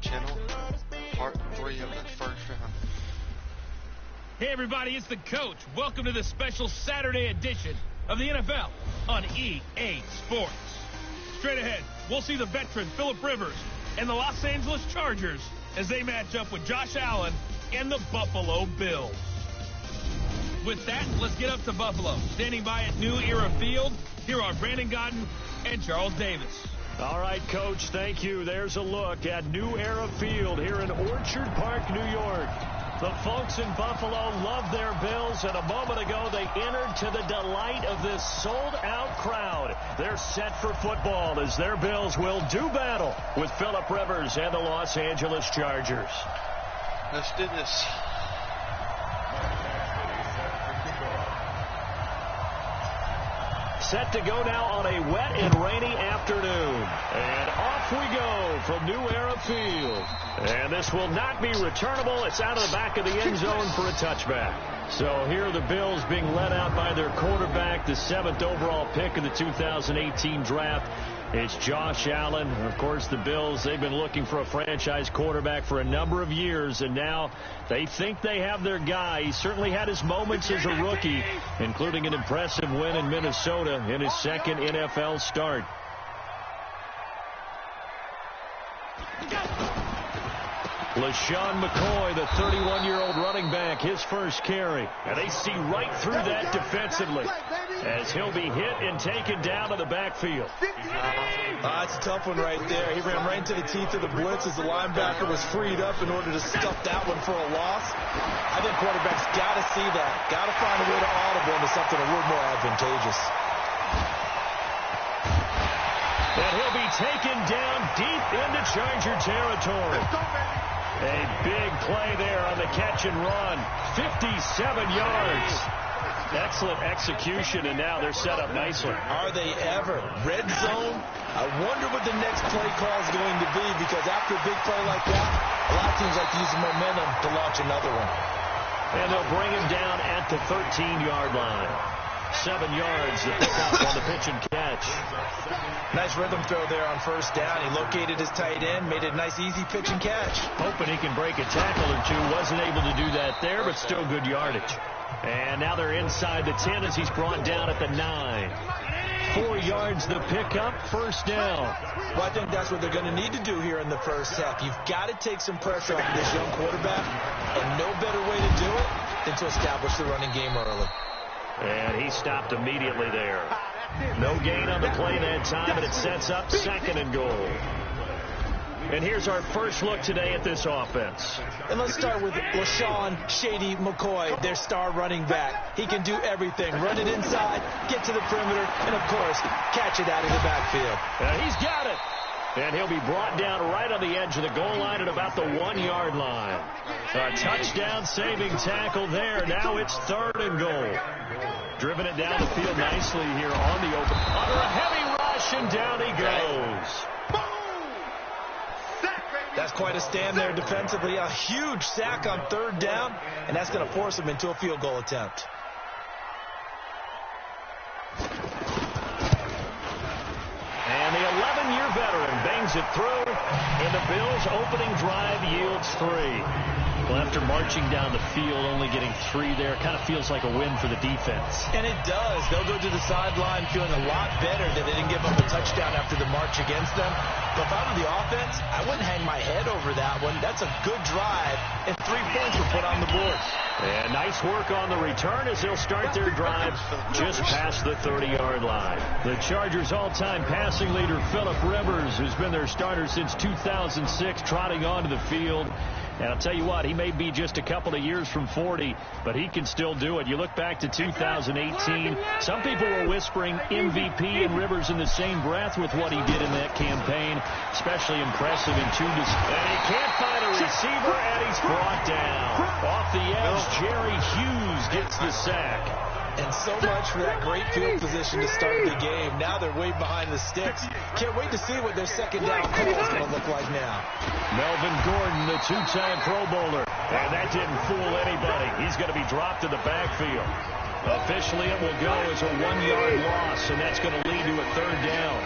channel. Part 3 of the first round. Hey everybody, it's the coach. Welcome to the special Saturday edition of the NFL on EA Sports. Straight ahead, we'll see the veteran Phillip Rivers and the Los Angeles Chargers as they match up with Josh Allen and the Buffalo Bills. With that, let's get up to Buffalo. Standing by at New Era Field, here are Brandon Godden and Charles Davis. All right, Coach, thank you. There's a look at New Era Field here in Orchard Park, New York. The folks in Buffalo love their Bills, and a moment ago they entered to the delight of this sold-out crowd. They're set for football as their Bills will do battle with Phillip Rivers and the Los Angeles Chargers. Let's do this. Set to go now on a wet and rainy afternoon. And off we go from New Era Field. And this will not be returnable. It's out of the back of the end zone for a touchback. So here are the Bills being led out by their quarterback, the 7th overall pick of the 2018 draft. It's Josh Allen. Of course, the Bills, they've been looking for a franchise quarterback for a number of years, and now they think they have their guy. He certainly had his moments as a rookie, including an impressive win in Minnesota in his second NFL start. LaShawn McCoy, the 31-year-old running back, his first carry. And they see right through that defensively as he'll be hit and taken down to the backfield. It's a tough one right there. He ran right into the teeth of the blitz as the linebacker was freed up in order to stuff that one for a loss. I think quarterbacks got to see that. Got to find a way to audible into something a little more advantageous. And he'll be taken down deep into Charger territory. A big play there on the catch and run. 57 yards. Excellent execution, and now they're set up nicely. Are they ever? Red zone? I wonder what the next play call is going to be, because after a big play like that, a lot of teams like to use the momentum to launch another one. And they'll bring him down at the 13-yard line. 7 yards to pick up on the pitch and catch. Nice rhythm throw there on first down. He located his tight end, made it a nice easy pitch and catch. Hoping he can break a tackle or two. Wasn't able to do that there, but still good yardage. And now they're inside the 10 as he's brought down at the 9. 4 yards to pick up, first down. Well, I think that's what they're going to need to do here in the first half. You've got to take some pressure off this young quarterback, and no better way to do it than to establish the running game early. And he stopped immediately there. No gain on the play that time, and it sets up 2nd and goal. And here's our first look today at this offense. And let's start with LaShawn Shady McCoy, their star running back. He can do everything. Run it inside, get to the perimeter, and, of course, catch it out of the backfield. He's got it. And he'll be brought down right on the edge of the goal line at about the 1-yard line. A touchdown-saving tackle there. Now it's 3rd and goal. Driven it down the field nicely here on the open. Under a heavy rush, and down he goes. That's quite a stand there defensively. A huge sack on 3rd down, and that's going to force him into a field goal attempt. And the 11-year veteran bangs it through, and the Bills' opening drive yields 3. Well, after marching down the field, only getting 3 there, kind of feels like a win for the defense. And it does. They'll go to the sideline feeling a lot better that they didn't give up a touchdown after the march against them. But if I were the offense, I wouldn't hang my head over that one. That's a good drive, and 3 points were put on the board. And nice work on the return as they'll start their drive just past the 30-yard line. The Chargers' all-time passing leader, Phillip Rivers, who's been their starter since 2006, trotting onto the field. And I'll tell you what, he may be just a couple of years from 40, but he can still do it. You look back to 2018, some people were whispering MVP and Rivers in the same breath with what he did in that campaign. Especially impressive in 2 And he can't find a receiver, and he's brought down. Off the edge, Jerry Hughes gets the sack. And so much for that great field position to start the game. Now they're way behind the sticks. Can't wait to see what their second down call is going to look like now. Melvin Gordon, the 2-time Pro Bowler. And that didn't fool anybody. He's going to be dropped to the backfield. Officially, it will go as a 1-yard loss, and that's going to lead to a 3rd down.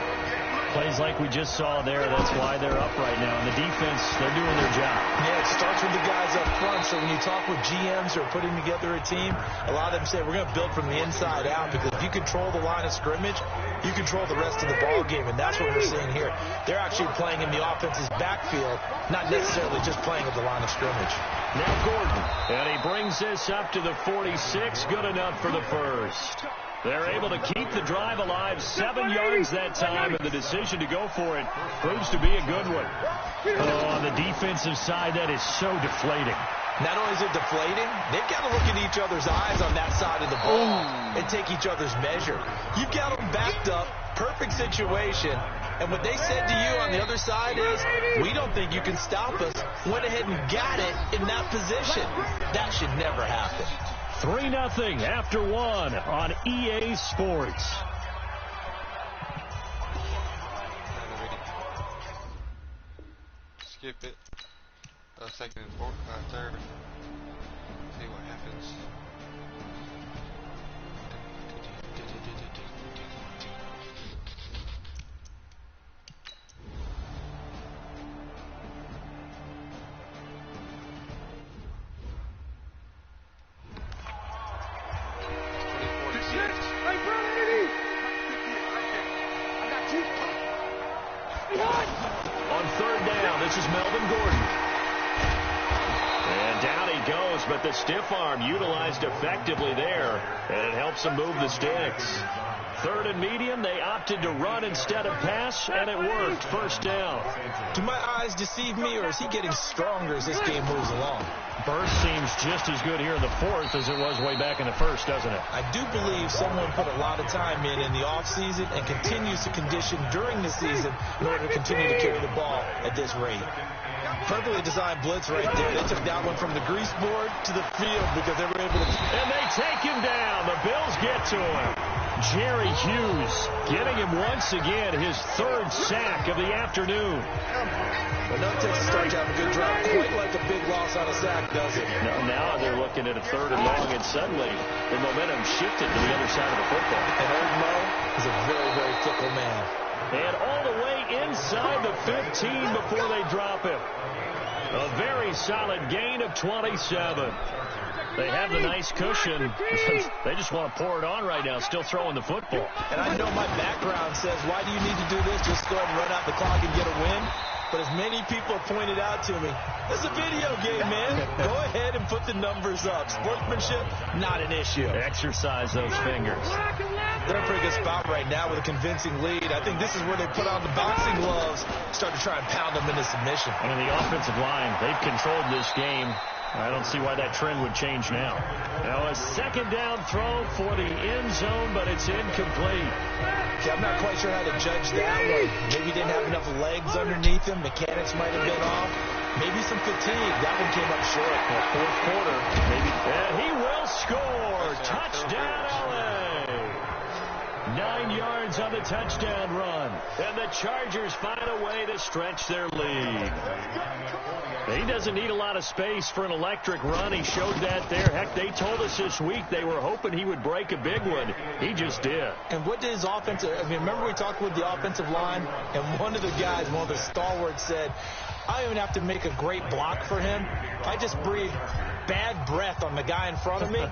Plays like we just saw there. That's why they're up right now. And the defense, they're doing their job. Yeah, it starts with the guys up front. So when you talk with GMs who are putting together a team, a lot of them say we're going to build from the inside out, because if you control the line of scrimmage, you control the rest of the ball game. And that's what we're seeing here. They're actually playing in the offense's backfield, not necessarily just playing at the line of scrimmage. Now Gordon, and he brings this up to the 46. Good enough for the first. They're able to keep the drive alive, 7 yards that time, and the decision to go for it proves to be a good one. Oh, on the defensive side, that is so deflating. Not only is it deflating, they've got to look in each other's eyes on that side of the ball and take each other's measure. You've got them backed up, perfect situation, and what they said to you on the other side is, we don't think you can stop us. Went ahead and got it in that position. That should never happen. 3-0 after 1 on EA Sports. Skip it. Second and third. See what happens. On third down, this is Melvin Gordon. And down he goes, but the stiff arm utilized effectively there, and it helps him move the sticks. Third and medium, they opted to run instead of pass, and it worked. First down. Do my eyes deceive me, or is he getting stronger as this game moves along? Burst seems just as good here in the fourth as it was way back in the first, doesn't it? I do believe someone put a lot of time in the offseason and continues to condition during the season in order to continue to carry the ball at this rate. Perfectly designed blitz right there. They took that one from the grease board to the field because they were able to... And they take him down. The Bills get to him. Jerry Hughes getting him once again, his third sack of the afternoon. Well, no takes to start to have a good drive. Quite like a big loss on a sack, does it? No, now they're looking at a third and long, and suddenly the momentum shifted to the other side of the football. And old Mo is a very, very fickle man. And all the way inside the 15 before they drop him. A very solid gain of 27. They have the nice cushion. They just want to pour it on right now, still throwing the football. And I know my background says, why do you need to do this? Just go ahead and run out the clock and get a win. But as many people have pointed out to me, it's a video game, man. Go ahead and put the numbers up. Sportsmanship, not an issue. Exercise those fingers. They're in a pretty good spot right now with a convincing lead. I think this is where they put on the boxing gloves, start to try and pound them into submission. And the offensive line, they've controlled this game. I don't see why that trend would change now. Now a second down throw for the end zone, but it's incomplete. Okay, I'm not quite sure how to judge that one. Maybe he didn't have enough legs underneath him. Mechanics might have been off. Maybe some fatigue. That one came up short. Fourth quarter, maybe. And he will score. Touchdown, LA. 9 yards on the touchdown run. And the Chargers find a way to stretch their lead. He doesn't need a lot of space for an electric run. He showed that there. Heck, they told us this week they were hoping he would break a big one. He just did. And what did his offensive... I mean, remember we talked with the offensive line? And one of the guys, one of the stalwarts said, I don't even have to make a great block for him. I just breathe bad breath on the guy in front of me.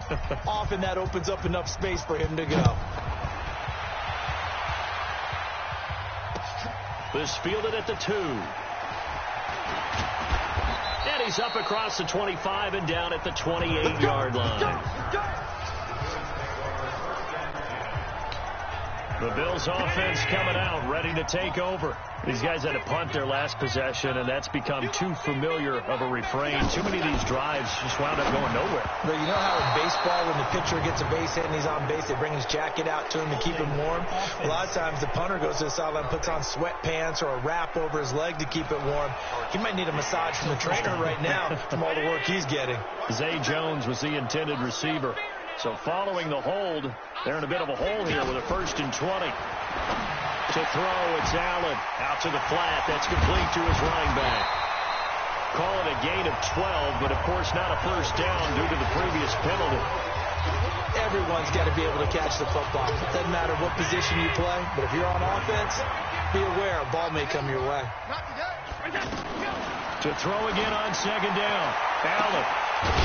Often that opens up enough space for him to go. This fielded at the 2. And he's up across the 25 and down at the 28-yard line. The Bills offense coming out, ready to take over. These guys had to punt their last possession, and that's become too familiar of a refrain. Too many of these drives just wound up going nowhere. But you know how in baseball, when the pitcher gets a base hit and he's on base, they bring his jacket out to him to keep him warm? A lot of times the punter goes to the sideline, puts on sweatpants or a wrap over his leg to keep it warm. He might need a massage from the trainer right now from all the work he's getting. Zay Jones was the intended receiver. So following the hold, they're in a bit of a hole here with a 1st and 20. To throw, it's Allen. Out to the flat. That's complete to his running back. Call it a gain of 12, but of course not a first down due to the previous penalty. Everyone's got to be able to catch the football. It doesn't matter what position you play, but if you're on offense, be aware, a ball may come your way. To throw again on second down. Allen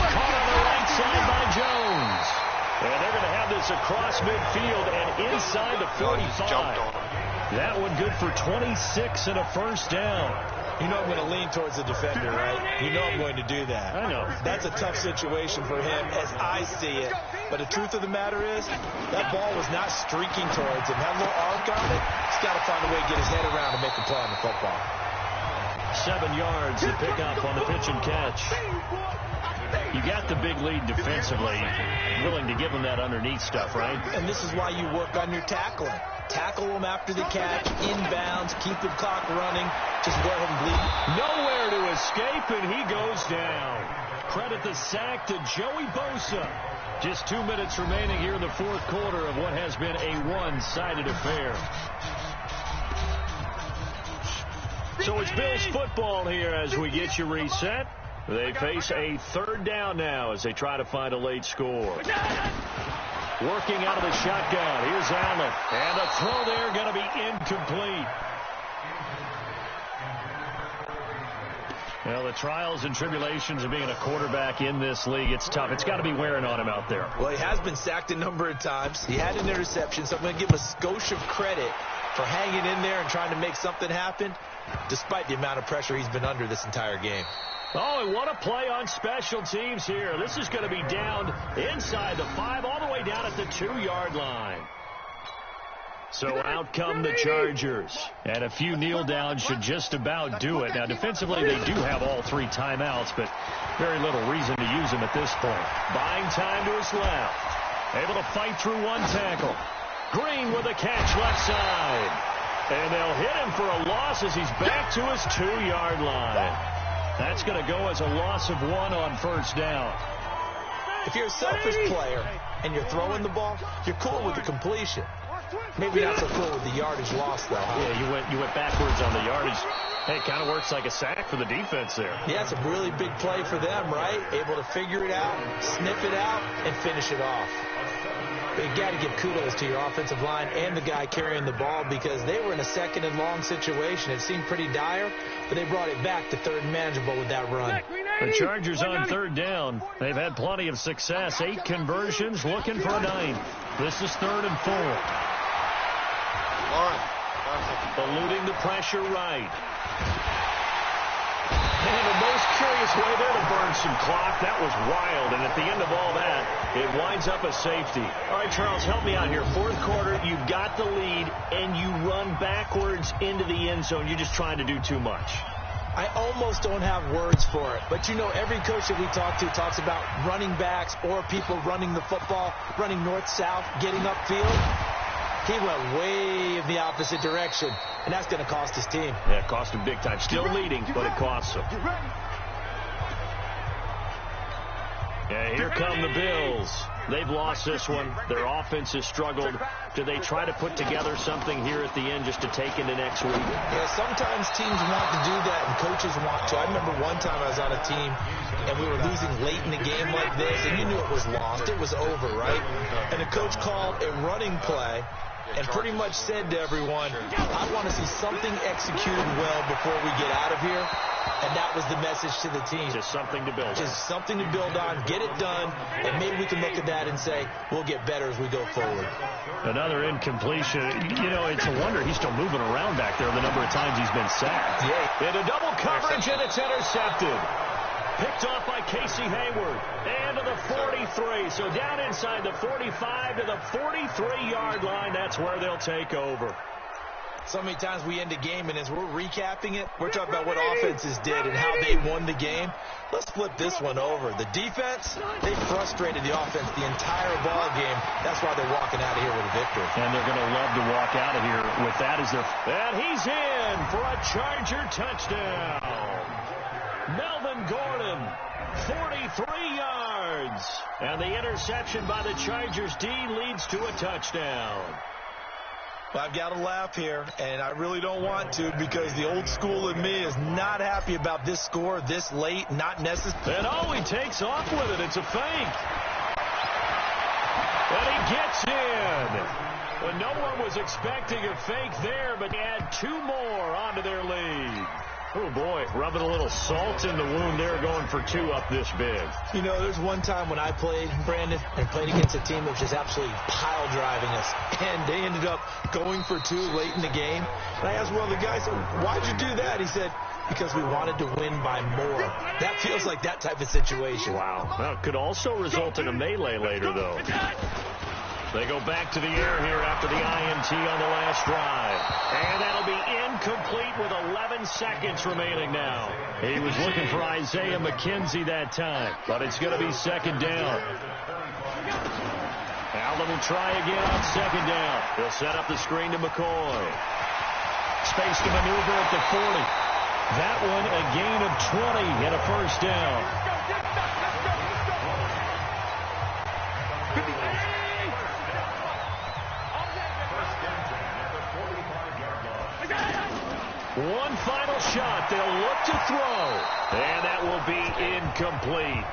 caught on the right side by Jones. And they're going to have this across midfield and inside the 45. That one good for 26 and a first down. You know I'm going to lean towards the defender, right? You know I'm going to do that. I know. That's a tough situation for him as I see it. But the truth of the matter is, that ball was not streaking towards him. Had a little arc on it. He's got to find a way to get his head around and make a play on the football. 7 yards to pick up on the pitch and catch. You got the big lead defensively. Willing to give them that underneath stuff, right? And this is why you work on your tackling. Tackle them after the catch, inbounds, keep the clock running. Just go ahead and bleed. Nowhere to escape, and he goes down. Credit the sack to Joey Bosa. Just 2 minutes remaining here in the fourth quarter of what has been a one-sided affair. So it's Bills football here as we get you reset. They face a third down now as they try to find a late score. Working out of the shotgun. Here's Allen. And the throw there going to be incomplete. Well, the trials and tribulations of being a quarterback in this league, it's tough. It's got to be wearing on him out there. Well, he has been sacked a number of times. He had an interception, so I'm going to give him a skosh of credit for hanging in there and trying to make something happen, despite the amount of pressure he's been under this entire game. Oh, and what a play on special teams here. This is going to be down inside the 5, all the way down at the 2-yard line. So out come the Chargers. And a few kneel downs should just about do it. Now, defensively, they do have all 3 timeouts, but very little reason to use them at this point. Buying time to his left. Able to fight through one tackle. Green with a catch left side. And they'll hit him for a loss as he's back to his 2-yard line. That's going to go as a loss of 1 on first down. If you're a selfish player and you're throwing the ball, you're cool with the completion. Maybe not so cool with the yardage loss, though. Huh? Yeah, you went backwards on the yardage. Hey, it kind of works like a sack for the defense there. Yeah, it's a really big play for them, right? Able to figure it out, sniff it out, and finish it off. But you got to give kudos to your offensive line and the guy carrying the ball because they were in a second and long situation. It seemed pretty dire, but they brought it back to third and manageable with that run. The Chargers on third down. They've had plenty of success. 8 conversions, looking for a 9th. This is 3rd and 4. Eluding the pressure right. And the most curious way there to burn some clock. That was wild. And at the end of all that, it winds up a safety. All right, Charles, help me out here. Fourth quarter, you've got the lead, and you run backwards into the end zone. You're just trying to do too much. I almost don't have words for it. But, you know, every coach that we talk to talks about running backs or people running the football, running north-south, getting upfield. He went way in the opposite direction, and that's going to cost his team. Yeah, it cost him big time. Still leading, but it costs him. Yeah, here come the Bills. They've lost this one. Their offense has struggled. Do they try to put together something here at the end just to take into next week? Yeah, sometimes teams want to do that, and coaches want to. I remember one time I was on a team, and we were losing late in the game like this, and you knew it was lost. It was over, right? And the coach called a running play and pretty much said to everyone, I want to see something executed well before we get out of here. And that was the message to the team. Just something to build on. Just something to build on, get it done, and maybe we can look at that and say, we'll get better as we go forward. Another incompletion. You know, it's a wonder he's still moving around back there the number of times he's been sacked. Yeah. Into double coverage, and it's intercepted. Picked off by Casey Hayward. And to the 43. So down inside the 45 to the 43-yard line. That's where they'll take over. So many times we end a game, and as we're recapping it, we're talking about what offenses did and how they won the game. Let's flip this one over. The defense, they frustrated the offense the entire ball game. That's why they're walking out of here with a victory. And they're going to love to walk out of here with that as their... And he's in for a Charger touchdown. Melvin Gordon, 43 yards. And the interception by the Chargers D leads to a touchdown. Well, I've got to laugh here, and I really don't want to because the old school in me is not happy about this score this late, not necessary. And he takes off with it. It's a fake. And he gets in. Well, no one was expecting a fake there, but they add 2 more onto their lead. Oh, boy, rubbing a little salt in the wound there, going for 2 up this big. You know, there's one time when I played, Brandon, and played against a team that was just absolutely pile driving us, and they ended up going for 2 late in the game. And I asked one of the guys, why'd you do that? He said, because we wanted to win by more. That feels like that type of situation. Wow. Well, it could also result in a melee later, though. They go back to the air here after the INT on the last drive. And that'll be incomplete with 11 seconds remaining now. He was looking for Isaiah McKenzie that time, but it's going to be 2nd down. Allen will try again on 2nd down. He'll set up the screen to McCoy. Space to maneuver at the 40. That one a gain of 20 and a 1st down. One final shot. They'll look to throw. And that will be incomplete,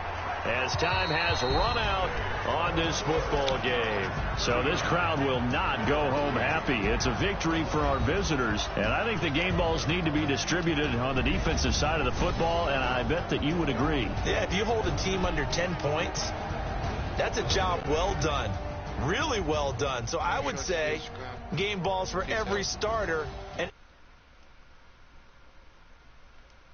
as time has run out on this football game. So this crowd will not go home happy. It's a victory for our visitors, and I think the game balls need to be distributed on the defensive side of the football, and I bet that you would agree. Yeah, if you hold a team under 10 points, that's a job well done. Really well done. So I would say game balls for every starter